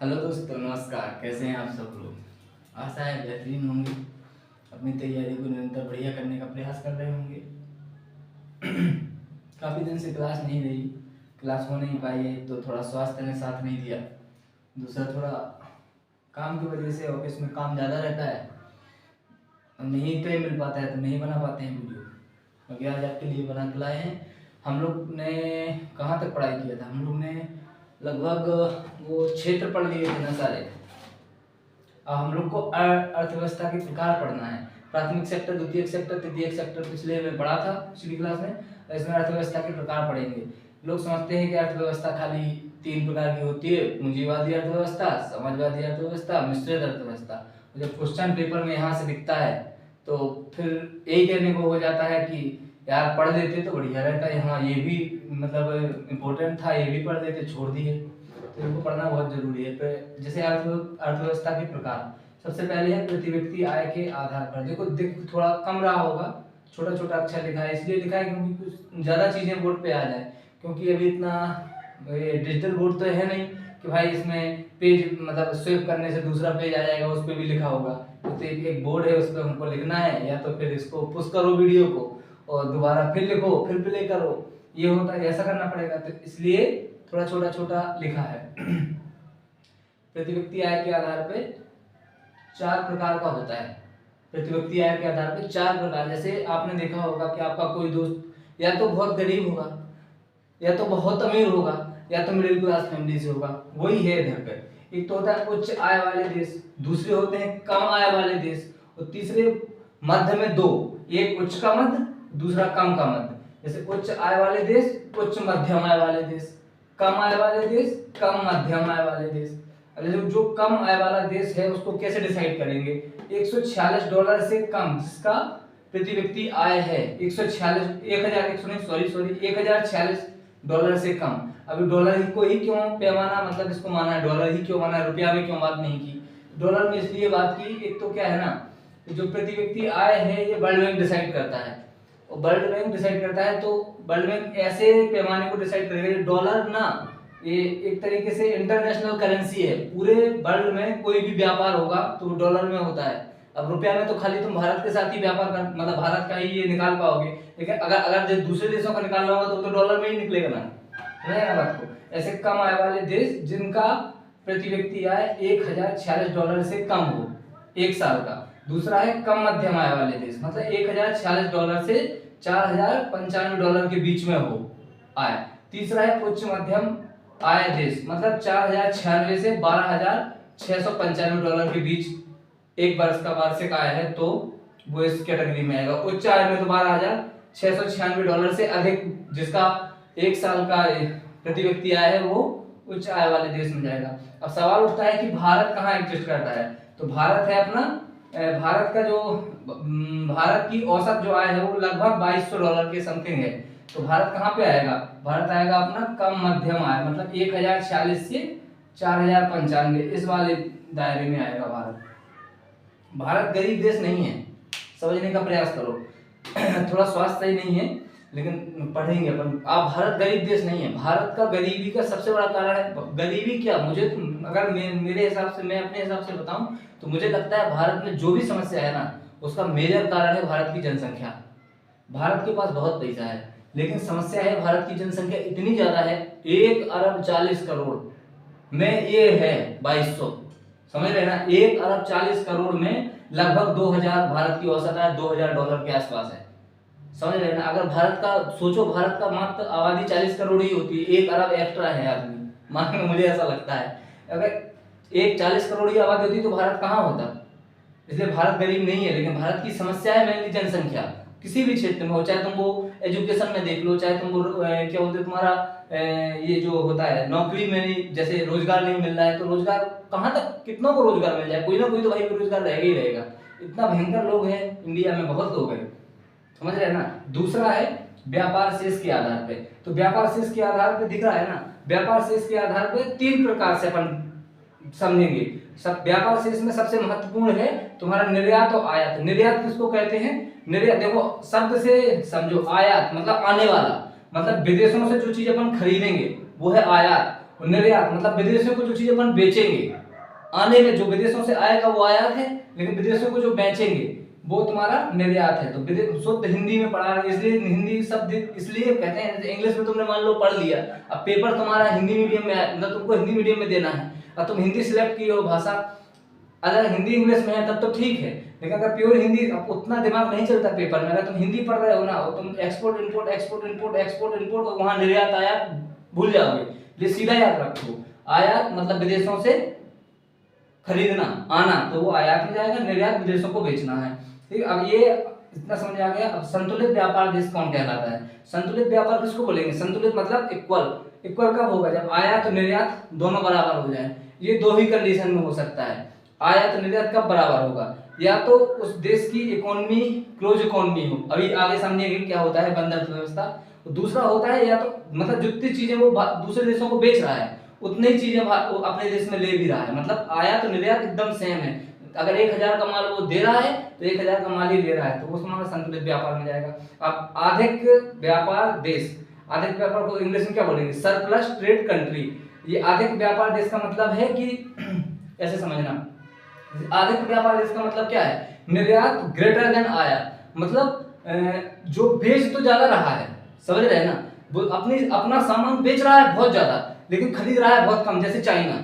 Hello दोस्तों, नमस्कार। कैसे हैं आप सब लोग? आशा है बेहतरीन होंगे। अपनी तैयारी को निरंतर बढ़िया करने का प्रयास कर रहे होंगे। काफ़ी दिन से क्लास नहीं रही, क्लास हो नहीं पाई है। तो थोड़ा स्वास्थ्य ने साथ नहीं दिया, दूसरा थोड़ा काम की वजह से ऑफिस में काम ज़्यादा रहता है, नहीं टाइम मिल पाता है तो नहीं बना पाते हैं वीडियो। अभी आज आपके लिए बना के लाए हैं। हम लोग ने कहाँ तक पढ़ाई किया था? हम लोग ने लगभग वो क्षेत्र पढ़ लिए थे ना सारे। अब हम लोग को अर्थव्यवस्था के प्रकार पढ़ना है। प्राथमिक सेक्टर, द्वितीयक सेक्टर, तृतीयक सेक्टर पिछले में पढ़ा था पिछली क्लास में। इसमें अर्थव्यवस्था के प्रकार पढ़ेंगे। लोग समझते हैं कि अर्थव्यवस्था खाली 3 प्रकार की होती है: पूंजीवादी अर्थव्यवस्था, समाजवादी अर्थव्यवस्था, मिश्रित अर्थव्यवस्था। जब क्वेश्चन पेपर में यहाँ से दिखता है तो फिर यही कहने को हो जाता है कि यार पढ़ लेते तो बढ़िया रहता है, हाँ ये भी मतलब इम्पोर्टेंट था, ये भी पढ़ लेते, छोड़ दिए। तो इनको पढ़ना बहुत जरूरी है। जैसे अर्थव्यवस्था के प्रकार, सबसे पहले है प्रति व्यक्ति आय के आधार पर। देखो थोड़ा कम रहा होगा, छोटा छोटा अक्षर लिखा है, इसलिए लिखा है क्योंकि कुछ ज़्यादा चीज़ें बोर्ड पे आ जाए। क्योंकि अभी इतना डिजिटल बोर्ड तो है नहीं कि भाई इसमें पेज मतलब स्विप करने से दूसरा पेज आ जाएगा, उस पर भी लिखा होगा। तो एक बोर्ड है, उस पर हमको लिखना है, या तो फिर इसको पुश करो वीडियो को और दोबारा फिर लिखो, फिर प्ले करो, ये होता है, ऐसा करना पड़ेगा। तो इसलिए थोड़ा छोटा छोटा लिखा है। प्रति व्यक्ति आय के आधार पे 4 प्रकार का होता है। प्रति व्यक्ति आय के आधार पे 4 प्रकार। जैसे आपने देखा होगा कि आपका कोई दोस्त या तो बहुत गरीब होगा, या तो बहुत अमीर होगा, या तो मिडिल क्लास फैमिली से होगा। वही है इधर पे। एक तो होता है उच्च आय वाले देश, दूसरे होते हैं कम आय वाले देश, और तीसरे मध्य में 2, एक उच्च का मध्य, दूसरा कम का मध्य। जैसे उच्च आय वाले देश, उच्च मध्यम आय वाले देश, कम आय वाले देश, कम मध्यम आय वाले देश। अब जो कम आय वाला देश है उसको कैसे डिसाइड करेंगे? $146 से कम जिसका प्रति व्यक्ति आय है, 1046 डॉलर से कम। अभी डॉलर ही को ही क्यों पैमाना, मतलब इसको माना है, डॉलर ही क्यों माना है, रुपया में क्यों बात नहीं की? डॉलर में इसलिए बात की, एक तो क्या है ना, जो प्रति व्यक्ति आय है ये वर्ल्ड बैंक डिसाइड करता है। और वर्ल्ड बैंक डिसाइड करता है तो वर्ल्ड बैंक ऐसे पैमाने को डिसाइड करेगा। डॉलर ना ये एक तरीके से इंटरनेशनल करेंसी है। पूरे वर्ल्ड में कोई भी व्यापार होगा तो डॉलर में होता है। अब रुपया में तो खाली तुम भारत के साथ ही व्यापार कर, मतलब भारत का ही ये निकाल पाओगे, लेकिन अगर दूसरे देशों का निकालना होगा तो डॉलर में ही निकलेगा ना, रहेगा बात को। ऐसे कम आय वाले देश जिनका प्रति व्यक्ति आय $1046 से कम हो एक साल का। दूसरा है कम मध्यम आय वाले देश, मतलब $1046 से $4095 के बीच में हो आय। तीसरा है उच्च मध्यम आय देश, मतलब 4096 से $12,695 के बीच एक वर्ष का वार्षिक आय है, तो वो इस कैटेगरी में आएगा। उच्च आय में तो $12,696 से अधिक जिसका एक साल का प्रति व्यक्ति आय है वो उच्च आय वाले देश में जाएगा। अब सवाल उठता है कि भारत कहाँ एग्जिस्ट करता है? तो भारत है अपना, भारत का जो भारत की औसत जो आय है वो लगभग $2200 के समथिंग है। तो भारत कहाँ पे आएगा? भारत आएगा अपना कम मध्यम आय, मतलब 1046 से 4095, इस वाले दायरे में आएगा भारत। भारत गरीब देश नहीं है, समझने का प्रयास करो। थोड़ा स्वास्थ्य सही नहीं है लेकिन पढ़ेंगे अपन। आप भारत गरीब देश नहीं है। भारत का गरीबी का सबसे बड़ा कारण है गरीबी क्या, मुझे तो अगर मेरे हिसाब से, मैं अपने हिसाब से बताऊं तो मुझे लगता है भारत में जो भी समस्या है ना उसका मेजर कारण है भारत की जनसंख्या। भारत के पास बहुत पैसा है लेकिन समस्या है भारत की जनसंख्या इतनी ज्यादा है, 1 अरब 40 करोड़ में ये है 2200, समझ रहे ना? 1 अरब 40 करोड़ में लगभग 2000, भारत की औसत आय $2000 के आसपास है, समझ रहे ना? अगर भारत का सोचो, भारत का मात्र आबादी 40 करोड़ ही होती है, 1 अरब एक्स्ट्रा है आदमी, मान लो, मुझे ऐसा लगता है। अगर 40 करोड़ ही आबादी होती तो भारत कहाँ होता? इसलिए भारत गरीब नहीं है, लेकिन भारत की समस्या है मेनली जनसंख्या। किसी भी क्षेत्र में हो, चाहे तुम वो एजुकेशन में देख लो, चाहे तुम वो क्या बोलते तुम्हारा ये जो होता है नौकरी में नहीं, जैसे रोजगार नहीं मिल रहा है, तो रोजगार कहाँ तक, कितनों को रोजगार मिल जाए? कोई ना कोई तो भाई बेरोजगार रहेगा ही रहेगा। इतना भयंकर लोग हैं इंडिया में, बहुत लोग हैं, समझ रहे हैं ना? दूसरा है व्यापार शेष के आधार पे। तो व्यापार शेष के आधार पे दिख रहा है ना, व्यापार शेष के आधार पे 3 प्रकार से अपन समझेंगे। सब व्यापार शेष में सबसे महत्वपूर्ण है तुम्हारा निर्यात और आयात। निर्यात किसको कहते हैं? निर्यात देखो शब्द से समझो, आयात मतलब आने वाला, मतलब विदेशों से जो चीज अपन खरीदेंगे वो है आयात, निर्यात मतलब विदेशों को जो चीज अपन बेचेंगे, आने में जो विदेशों से आएगा वो आयात है, लेकिन विदेशों को जो बेचेंगे वो तुम्हारा निर्यात है। तो शुद्ध हिंदी में पढ़ा रहे, इसलिए हिंदी शब्द इसलिए कहते हैं, इंग्लिश में तुमने मान लो पढ़ लिया, अब पेपर तुम्हारा हिंदी मीडियम में है, मतलब तुमको हिंदी मीडियम में देना है, और तुम हिंदी सिलेक्ट की हो भाषा, अगर हिंदी इंग्लिश में है तब तो ठीक है, लेकिन अगर प्योर हिंदी, अब उतना दिमाग नहीं चलता पेपर में, अगर तुम हिंदी पढ़ रहे हो ना, तुम export import export import export import और वहां निर्यात आयात भूल जाओगे। ये सीधा याद रखो, आयात मतलब विदेशों से खरीदना आना, तो वो आयात में जाएगा, निर्यात विदेशों को बेचना है। ठीक, अब ये इतना समझ आ गया। अब संतुलित व्यापार देश कौन कहलाता है? संतुलित व्यापार किसको बोलेंगे? संतुलित मतलब इक्वल। इक्वल कब होगा? जब आयात और निर्यात दोनों बराबर हो जाए। ये दो ही कंडीशन में हो सकता है। आयात निर्यात कब बराबर होगा? या तो उस देश की इकोनॉमी क्लोज इकोनॉमी हो, अभी आगे समझेंगे क्या होता है बंद अर्थव्यवस्था। दूसरा होता है या तो मतलब जितनी चीजें वो दूसरे देशों को बेच रहा है उतनी ही चीजें वो अपने देश में ले भी रहा है, मतलब आयात और निर्यात एकदम सेम है। अगर 1000 का माल वो दे रहा है तो 1000 का माल ही ले रहा है, तो वो हमारा संतुलित व्यापार में जाएगा। अब आर्थिक व्यापार देश, आर्थिक व्यापार को इंग्लिश में क्या बोलेंगे? Surplus trade country. ये आर्थिक व्यापार देश का मतलब है कि ऐसे समझना, आर्थिक व्यापार देश का मतलब क्या है? निर्यात ग्रेटर देन आयात, मतलब जो बेच तो ज्यादा रहा है, समझ रहे हैं ना, वो अपना सामान बेच रहा है बहुत ज्यादा लेकिन खरीद रहा है बहुत कम, जैसे चाइना,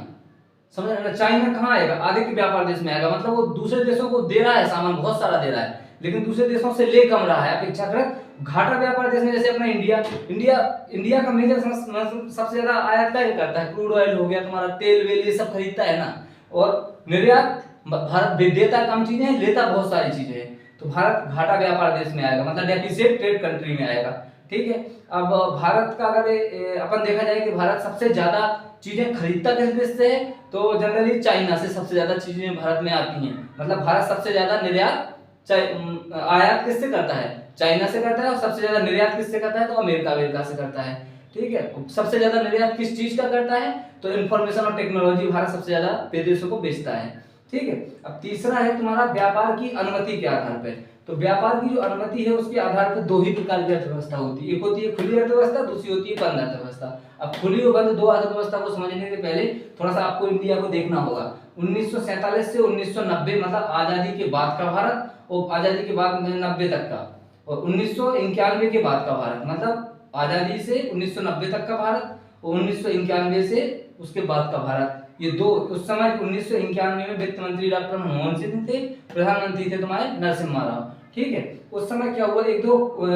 समझ रहे ना। चाइना कहाँ आएगा? आर्थिक व्यापार देश में आएगा, मतलब वो दूसरे देशों को दे रहा है सामान, बहुत सारा दे रहा है लेकिन दूसरे देशों से ले कम रहा है अपेक्षाकृत। घाटा व्यापार देश में जैसे अपना इंडिया का मेजर सबसे ज्यादा आयात का करता है, क्रूड ऑयल हो गया तुम्हारा, तेल वेल ये सब खरीदता है ना। और निर्यात भारत देता कम चीजें, लेता बहुत सारी चीजें है, तो भारत घाटा व्यापार देश में आएगा, मतलब डेफिसिट ट्रेड कंट्री में आएगा। ठीक है। अब भारत का अगर अपन देखा जाए कि भारत सबसे ज्यादा चीजें खरीदता किस देश से है, तो जनरली चाइना से सबसे ज्यादा चीजें भारत में आती हैं, मतलब भारत सबसे ज्यादा निर्यात आयात किससे करता है? चाइना से करता है, और सबसे ज्यादा निर्यात किससे करता है? तो अमेरिका से करता है। ठीक है। सबसे ज्यादा निर्यात किस चीज का करता है? तो इंफॉर्मेशन और टेक्नोलॉजी भारत सबसे ज्यादा विदेशों को बेचता है। ठीक है। अब तीसरा है तुम्हारा व्यापार की अनुमति के आधार पर। तो व्यापार की जो अनुमति है उसके आधार पर दो ही प्रकार की अर्थव्यवस्था होती है, एक होती है खुली अर्थव्यवस्था, दूसरी होती है बंद अर्थव्यवस्था। अब खुली और बंद दो अर्थव्यवस्था को समझने से पहले थोड़ा सा आपको इंडिया को देखना होगा। 1947 से 1990 मतलब आजादी के बाद का भारत, और आजादी के बाद 90 तक का, और 1991 के बाद का भारत, मतलब आजादी से 1990 तक का भारत और 1991 से उसके बाद का भारत, ये दो। उस समय 1991 में वित्त मंत्री डॉक्टर मनमोहन सिंह थे, प्रधानमंत्री थे तुम्हारे नरसिम्हा राव। ठीक है। उस समय क्या हुआ,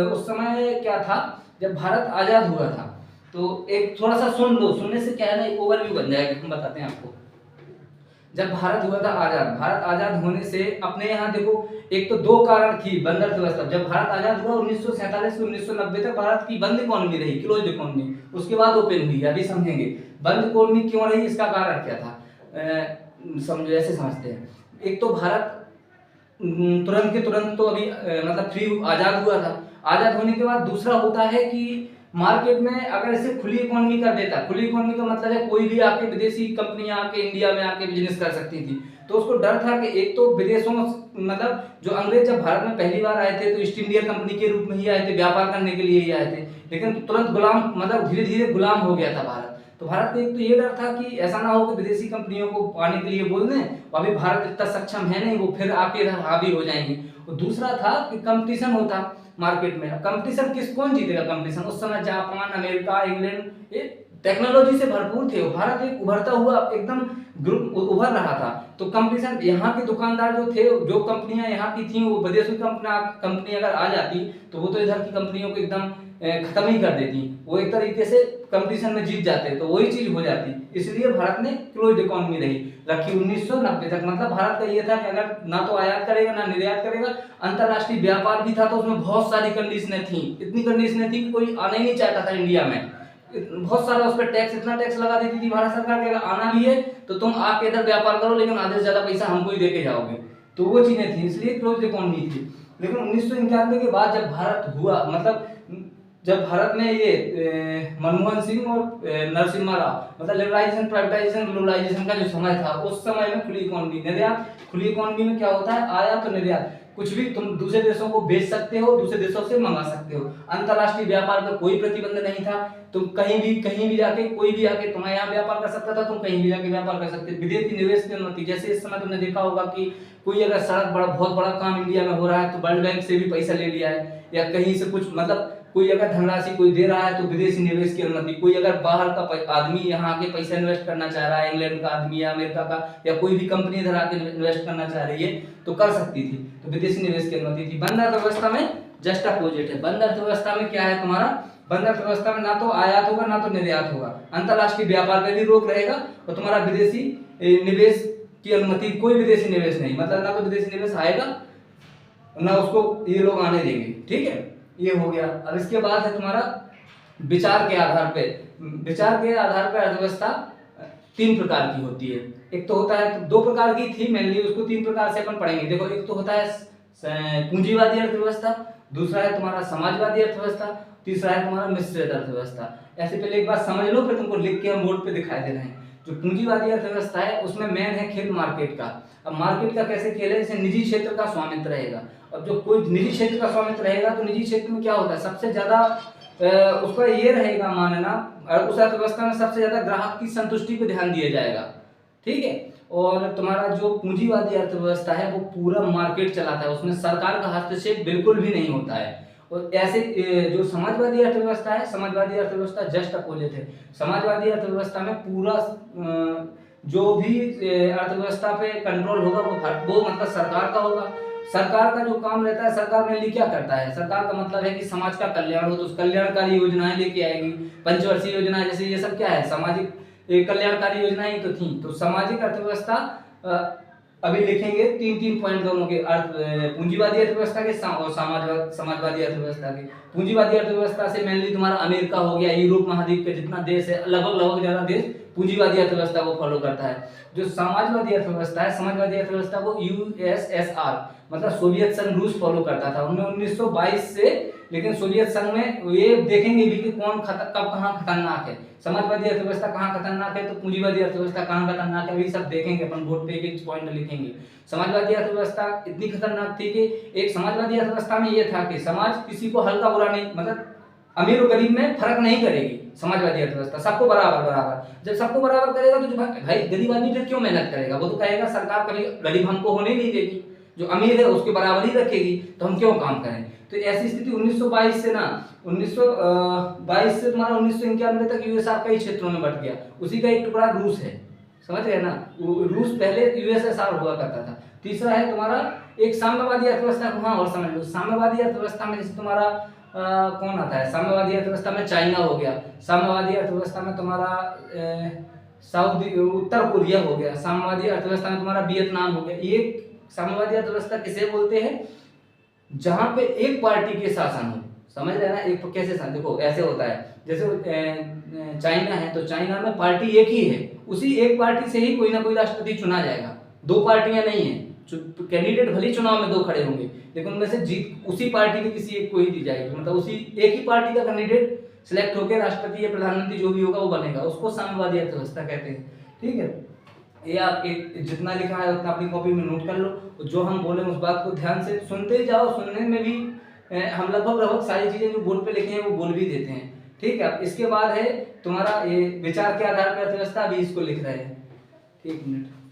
उस समय क्या था, जब भारत आजाद हुआ था, तो एक थोड़ा सा सुन लो, सुनने से क्या है ना, एक ओवरव्यू बन जाएगा, हम बताते हैं आपको। जब भारत हुआ था आजाद, भारत आजाद होने से अपने यहाँ देखो, एक तो दो कारण थी बंद अर्थव्यवस्था। जब भारत आजाद हुआ 1947 से 1990 तक भारत की बंद इकोनॉमी रही, क्लोज इकोनॉमी, उसके बाद ओपन हुई, अभी समझेंगे बंद इकोनॉमी क्यों रही, इसका कारण क्या था। समझो, ऐसे समझते हैं। एक तो भारत तुरंत के तुरंत तो अभी मतलब फ्री आजाद हुआ था, आजाद होने के बाद दूसरा होता है कि मार्केट में अगर इसे खुली इकोनॉमी कर देता, खुली इकोनॉमी का मतलब है कोई भी आके विदेशी कंपनियां आके इंडिया में आके बिजनेस कर सकती थी, तो उसको डर था कि एक तो विदेशों मतलब जो अंग्रेज जब भारत में पहली बार आए थे तो ईस्ट इंडिया कंपनी के रूप में ही आए थे, व्यापार करने के लिए ही आए थे, लेकिन तुरंत गुलाम मतलब धीरे धीरे गुलाम हो गया था भारत। तो भारत को एक तो ये डर था कि ऐसा ना हो कि विदेशी कंपनियों को आने के लिए बोल दें, अभी भारत इतना सक्षम है नहीं, वो फिर आके इधर हावी हो जाएंगे। और दूसरा था कि कंपटीशन होता मार्केट में। कंपटीशन कौन जीतेगा कंपटीशन? उस समय जापान, अमेरिका, इंग्लैंड ये टेक्नोलॉजी से भरपूर थे, भारत एक उभरता हुआ एकदम ग्रुप उभर रहा था। तो कंपटीशन, यहाँ के दुकानदार जो थे, जो कंपनियां यहाँ की थी, वो विदेशी कंपनी अगर आ जाती तो वो तो इधर की कंपनियों को एकदम खत्म ही कर देती, वो एक तरीके से कंपटीशन में जीत जाते, तो वही चीज हो जाती। इसलिए भारत ने क्लोज्ड इकोनॉमी रखी 1990 तक। मतलब भारत का ये था कि अगर ना तो आयात करेगा ना निर्यात करेगा, अंतरराष्ट्रीय व्यापार भी था, तो उसमें बहुत सारी कंडीशनें थी, इतनी कंडीशनें थी कि कोई आना ही नहीं चाहता था इंडिया में। बहुत सारा उस पर टैक्स, इतना टैक्स लगा देती थी भारत सरकार के, अगर आना भी है तो तुम आके इधर व्यापार करो, लेकिन आधे से ज्यादा पैसा हमको ही देके जाओगे, तो वो चीजें थी, इसलिए क्लोज्ड इकोनॉमी थी। लेकिन 1991 के बाद जब भारत हुआ, मतलब जब भारत में ये मनमोहन सिंह और नरसिम्हा राव, मतलब लिबरलाइजेशन, प्राइवेटाइजेशन, ग्लोबलाइजेशन का जो समय था, उस समय में खुली इकोनॉमी, निर्यात, खुली इकोनॉमी में क्या होता है, आयात और निर्यात, कुछ भी तुम दूसरे देशों को बेच सकते हो, दूसरे देशों से मंगा सकते हो। अंतरराष्ट्रीय व्यापार पर कोई प्रतिबंध नहीं था। तुम कहीं भी जाके कोई भी आके तुम्हारे यहाँ व्यापार कर सकता था, तुम कहीं भी जाके व्यापार कर सकते। विदेशी निवेश की अनुमति, जैसे इस समय तुमने देखा होगा कि कोई अगर सड़क बहुत बड़ा काम इंडिया में हो रहा है तो वर्ल्ड बैंक से भी पैसा ले लिया है, या कहीं से कुछ मतलब कोई अगर धनराशि कोई दे रहा है तो विदेशी निवेश की अनुमति। कोई अगर बाहर का आदमी यहाँ आके पैसा इन्वेस्ट करना चाह रहा है, इंग्लैंड का आदमी या अमेरिका का, या कोई भी कंपनी इधर आके इन्वेस्ट करना चाह रही है तो कर सकती थी, तो विदेशी निवेश की अनुमति थी। बंद अर्थव्यवस्था में जस्ट अपोजिट है। बंद अर्थव्यवस्था में क्या है तुम्हारा, बंद अर्थव्यवस्था में ना तो आयात होगा ना तो निर्यात होगा, अंतरराष्ट्रीय व्यापार पे भी रोक रहेगा और तुम्हारा विदेशी निवेश की अनुमति, कोई विदेशी निवेश नहीं, मतलब ना तो विदेशी निवेश आएगा ना उसको ये लोग आने देंगे। ठीक है, ये हो गया। अब इसके बाद है तुम्हारा विचार के आधार पे। विचार के आधार पे अर्थव्यवस्था 3 प्रकार की होती है। एक तो होता है, 2 प्रकार की थी मेनली, उसको 3 प्रकार से अपन पढ़ेंगे। देखो, एक तो होता है पूंजीवादी अर्थव्यवस्था, दूसरा है तुम्हारा समाजवादी अर्थव्यवस्था, तीसरा है तुम्हारा मिश्रित अर्थव्यवस्था। ऐसे पहले एक बात समझ लो, फिर तुमको लिख के हम बोर्ड पे दिखाई दे रहे हैं। जो पूंजीवादी अर्थव्यवस्था है उसमें मेन है खेल मार्केट का। अब मार्केट का कैसे खेल है, जैसे निजी क्षेत्र का स्वामित्व रहेगा। अब जो कोई निजी क्षेत्र का स्वामित्व रहेगा तो निजी क्षेत्र में क्या होता है, सबसे ज्यादा उसका ये रहेगा मानना, उस अर्थव्यवस्था में सबसे ज्यादा ग्राहक की संतुष्टि पे ध्यान दिया जाएगा। ठीक है, और तुम्हारा जो पूंजीवादी अर्थव्यवस्था है वो पूरा मार्केट चलाता है, उसमें सरकार का हस्तक्षेप बिल्कुल भी नहीं होता है। और ऐसे जो समाजवादी अर्थव्यवस्था है, समाजवादी अर्थव्यवस्था जस्ट अपोजिट है। समाजवादी अर्थव्यवस्था में पूरा जो भी अर्थव्यवस्था पे कंट्रोल होगा वो मतलब सरकार का होगा। सरकार का जो काम रहता है, सरकार मेनली क्या करता है, सरकार का मतलब है कि समाज का कल्याण हो तो उस कल्याणकारी योजनाएं लेके आएगी। पंचवर्षीय योजनाएं, जैसे ये सब क्या है, सामाजिक कल्याणकारी योजनाएं ही तो थी। तो सामाजिक अर्थव्यवस्था अभी लिखेंगे 3 पॉइंट दोनों के, पूंजीवादी अर्थव्यवस्था के और समाजवादी अर्थव्यवस्था के। पूंजीवादी अर्थव्यवस्था से मेनली तुम्हारा अमेरिका हो गया, यूरोप महाद्वीप के जितना देश है, लगभग ज्यादा देश पूंजीवादी अर्थव्यवस्था को फॉलो करता है। जो समाजवादी अर्थव्यवस्था है, समाजवादी अर्थव्यवस्था को यूएसएसआर मतलब सोवियत संघ रूस फॉलो करता था उनमें 1922 से। लेकिन सोवियत संघ में ये देखेंगे भी कि कौन कब कहाँ खतरनाक है, समाजवादी अर्थव्यवस्था कहाँ खतरनाक है तो पूंजीवादी अर्थव्यवस्था कहाँ खतरनाक है, वही सब देखेंगे अपन, बोर्ड पे एक पॉइंट लिखेंगे। समाजवादी अर्थव्यवस्था इतनी खतरनाक थी कि एक समाजवादी अर्थव्यवस्था में ये था कि समाज किसी को हल्का बुरा नहीं, मतलब अमीर और गरीब में फर्क नहीं करेगी समाजवादी अर्थव्यवस्था, सबको बराबर। जब सबको बराबर करेगा तो जो भाई गरीब आदमी फिर क्यों मेहनत करेगा, वो तो कहेगा सरकार कभी गरीब हमको होने नहीं देगी, जो अमीर है उसके बराबर ही रखेगी, तो हम क्यों काम करें। तो ऐसी स्थिति 1922 से ना 1922 से तुम्हारा 1991 तक यूएसआर कई क्षेत्रों में बट गया। उसी का एक टुकड़ा रूस है, समझ रहे ना, रूस पहले यूएसएसआर हुआ करता था। तीसरा है तुम्हारा एक साम्यवादी अर्थव्यवस्था, वहां और समझ लो। साम्यवादी अर्थव्यवस्था में जैसे तुम्हारा कौन आता है, साम्यवादी अर्थव्यवस्था में चाइना हो गया, साम्यवादी अर्थव्यवस्था में तुम्हारा उत्तर कोरिया हो गया, साम्यवादी अर्थव्यवस्था में तुम्हारा वियतनाम हो गया। ये साम्यवादी अर्थव्यवस्था किसे बोलते हैं, जहां पे एक पार्टी के शासन हो, समझ रहे ना। एक कैसे शासन, देखो ऐसे होता है, जैसे चाइना है तो चाइना में पार्टी एक ही है, उसी एक पार्टी से ही कोई ना कोई राष्ट्रपति चुना जाएगा, 2 पार्टियां नहीं है। कैंडिडेट भले चुनाव में 2 खड़े होंगे लेकिन उनमें से जीत उसी पार्टी के किसी एक को ही दी जाएगी, मतलब उसी एक ही पार्टी का कैंडिडेट सिलेक्ट होकर राष्ट्रपति या प्रधानमंत्री जो भी होगा वो बनेगा, उसको साम्यवादी अर्थव्यवस्था कहते हैं। ठीक है, ये आप एक जितना लिखा है उतना अपनी कॉपी में नोट कर लो, जो हम बोले उस बात को ध्यान से सुनते जाओ। सुनने में भी हम लगभग सारी चीजें जो बोर्ड पे लिखे हैं वो बोल भी देते हैं। ठीक है, इसके बाद है तुम्हारा ये विचार के आधार पर अर्थव्यवस्था, अभी इसको लिख रहे हैं। 1 मिनट।